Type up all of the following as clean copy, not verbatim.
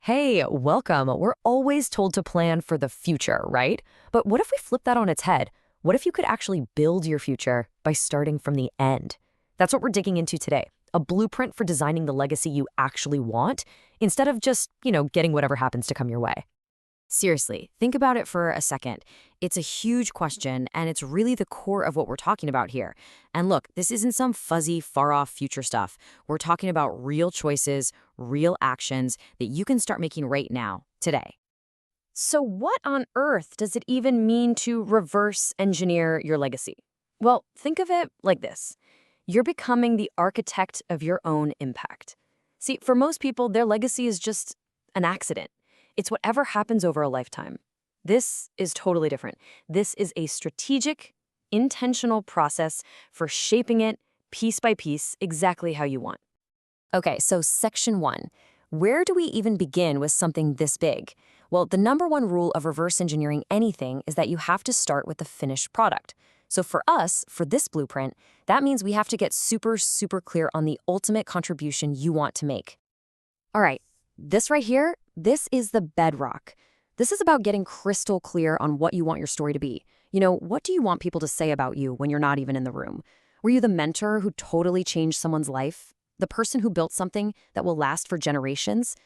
Hey, welcome. We're always told to plan for the future, right? But what if we flip that on its head? What if you could actually build your future by starting from the end? That's what we're digging into today. A blueprint for designing the legacy you actually want instead of just, getting whatever happens to come your way. Seriously, think about it for a second. It's a huge question, and it's really the core of what we're talking about here. And look, this isn't some fuzzy, far off future stuff. We're talking about real choices, real actions that you can start making right now, today. So, what on earth does it even mean to reverse engineer your legacy? Well, think of it like this: you're becoming the architect of your own impact. See, for most people, their legacy is just an accident. It's whatever happens over a lifetime. This is totally different. This is a strategic, intentional process for shaping it piece by piece exactly how you want. Okay, so section one. Where do we even begin with something this big? Well, the number one rule of reverse engineering anything is that you have to start with the finished product. So for us, for this blueprint, that means we have to get super, super clear on the ultimate contribution you want to make. All right, this right here, this is the bedrock. This is about getting crystal clear on what you want your story to be. What do you want people to say about you when you're not even in the room? Were you the mentor who totally changed someone's life? The person who built something that will last for generations?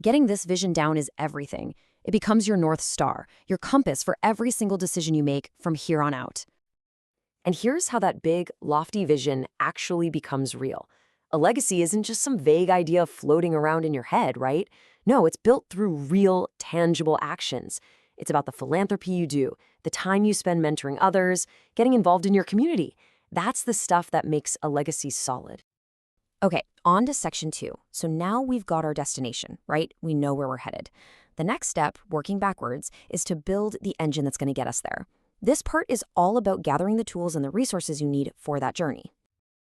Getting this vision down is everything. It becomes your North Star, your compass for every single decision you make from here on out. And here's how that big, lofty vision actually becomes real. A legacy isn't just some vague idea floating around in your head, right? No, it's built through real, tangible actions. It's about the philanthropy you do, the time you spend mentoring others, getting involved in your community. That's the stuff that makes a legacy solid. Okay, on to section two. So now we've got our destination, right? We know where we're headed. The next step, working backwards, is to build the engine that's going to get us there. This part is all about gathering the tools and the resources you need for that journey.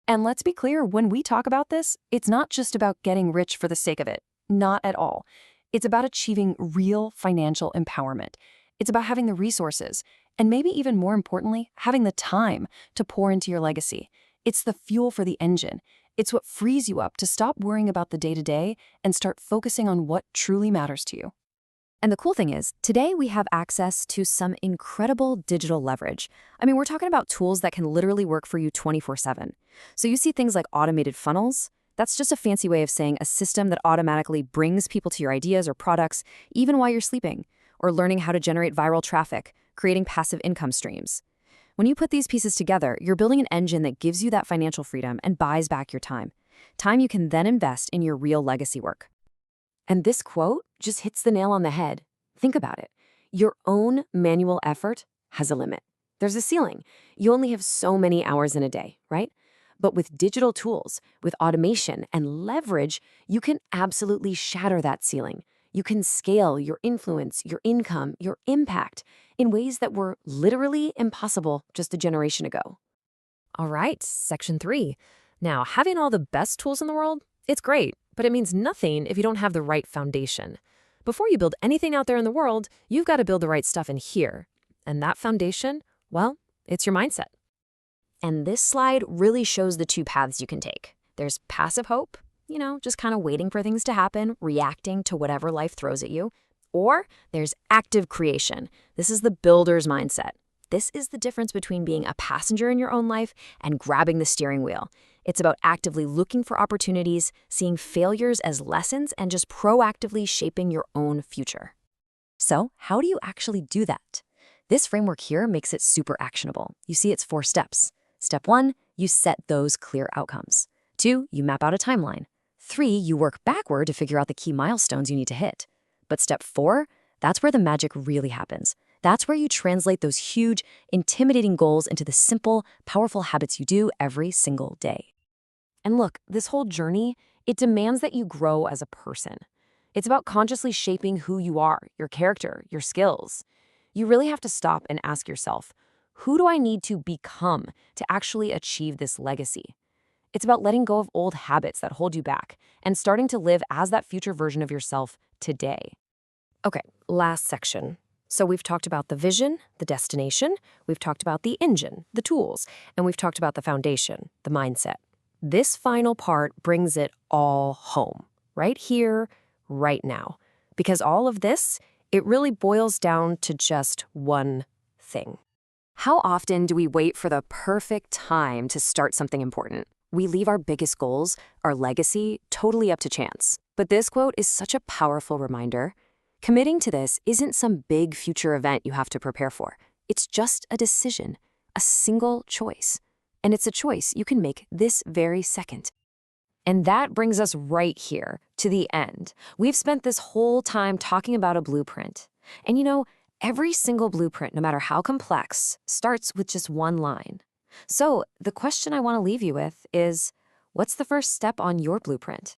And let's be clear, when we talk about this, it's not just about getting rich for the sake of it. Not at all. It's about achieving real financial empowerment. It's about having the resources, and maybe even more importantly, having the time to pour into your legacy. It's the fuel for the engine. It's what frees you up to stop worrying about the day-to-day and start focusing on what truly matters to you. And the cool thing is, today we have access to some incredible digital leverage. We're talking about tools that can literally work for you 24/7. So you see things like automated funnels. That's just a fancy way of saying a system that automatically brings people to your ideas or products even while you're sleeping, or learning how to generate viral traffic, creating passive income streams. When you put these pieces together, you're building an engine that gives you that financial freedom and buys back your time. Time you can then invest in your real legacy work. And this quote just hits the nail on the head. Think about it. Your own manual effort has a limit. There's a ceiling. You only have so many hours in a day, right? But with digital tools, with automation and leverage, you can absolutely shatter that ceiling. You can scale your influence, your income, your impact in ways that were literally impossible just a generation ago. All right, section three. Now, having all the best tools in the world, it's great, but it means nothing if you don't have the right foundation. Before you build anything out there in the world, you've got to build the right stuff in here. And that foundation, well, it's your mindset. And this slide really shows the two paths you can take. There's passive hope, just kind of waiting for things to happen, reacting to whatever life throws at you. Or there's active creation. This is the builder's mindset. This is the difference between being a passenger in your own life and grabbing the steering wheel. It's about actively looking for opportunities, seeing failures as lessons, and just proactively shaping your own future. So, how do you actually do that? This framework here makes it super actionable. You see, it's 4 steps. Step 1, you set those clear outcomes. 2, you map out a timeline. 3, you work backward to figure out the key milestones you need to hit. But step 4, that's where the magic really happens. That's where you translate those huge, intimidating goals into the simple, powerful habits you do every single day. And look, this whole journey, it demands that you grow as a person. It's about consciously shaping who you are, your character, your skills. You really have to stop and ask yourself, who do I need to become to actually achieve this legacy? It's about letting go of old habits that hold you back and starting to live as that future version of yourself today. Okay, last section. So we've talked about the vision, the destination, we've talked about the engine, the tools, and we've talked about the foundation, the mindset. This final part brings it all home, right here, right now. Because all of this, it really boils down to just one thing. How often do we wait for the perfect time to start something important? We leave our biggest goals, our legacy, totally up to chance. But this quote is such a powerful reminder. Committing to this isn't some big future event you have to prepare for. It's just a decision, a single choice. And it's a choice you can make this very second. And that brings us right here to the end. We've spent this whole time talking about a blueprint. And every single blueprint, no matter how complex, starts with just one line. So the question I want to leave you with is, what's the first step on your blueprint?